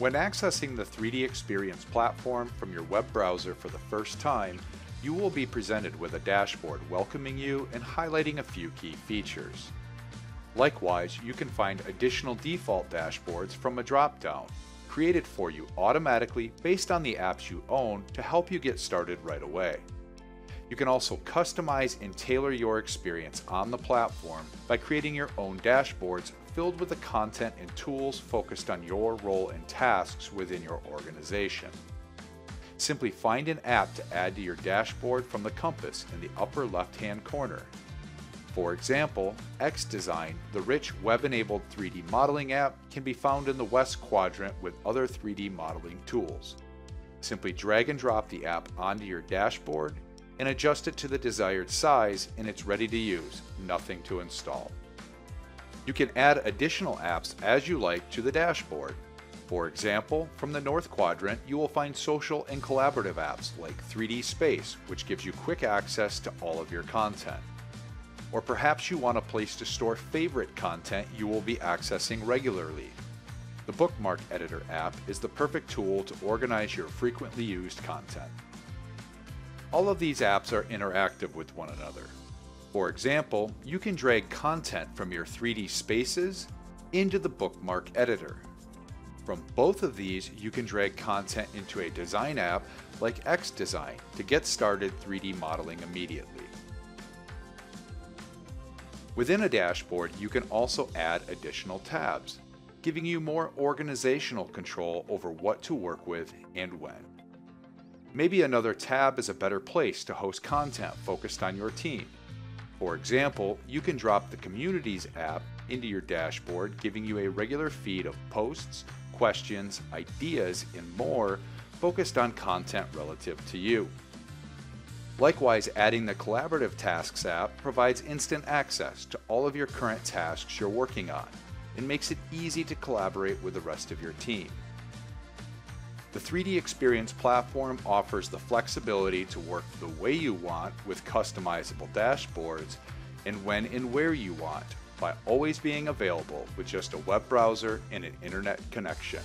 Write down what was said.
When accessing the 3D Experience platform from your web browser for the first time, you will be presented with a dashboard welcoming you and highlighting a few key features. Likewise, you can find additional default dashboards from a drop-down, created for you automatically based on the apps you own to help you get started right away. You can also customize and tailor your experience on the platform by creating your own dashboards filled with the content and tools focused on your role and tasks within your organization. Simply find an app to add to your dashboard from the compass in the upper left-hand corner. For example, XDesign, the rich web-enabled 3D modeling app, can be found in the west quadrant with other 3D modeling tools. Simply drag and drop the app onto your dashboard and adjust it to the desired size and it's ready to use, nothing to install. You can add additional apps as you like to the dashboard. For example, from the north quadrant, you will find social and collaborative apps like 3D Space, which gives you quick access to all of your content. Or perhaps you want a place to store favorite content you will be accessing regularly. The Bookmark Editor app is the perfect tool to organize your frequently used content. All of these apps are interactive with one another. For example, you can drag content from your 3D spaces into the Bookmark Editor. From both of these, you can drag content into a design app like XDesign to get started 3D modeling immediately. Within a dashboard, you can also add additional tabs, giving you more organizational control over what to work with and when. Maybe another tab is a better place to host content focused on your team. For example, you can drop the Communities app into your dashboard, giving you a regular feed of posts, questions, ideas, and more focused on content relative to you. Likewise, adding the Collaborative Tasks app provides instant access to all of your current tasks you're working on and makes it easy to collaborate with the rest of your team. The 3D Experience platform offers the flexibility to work the way you want with customizable dashboards and when and where you want, by always being available with just a web browser and an internet connection.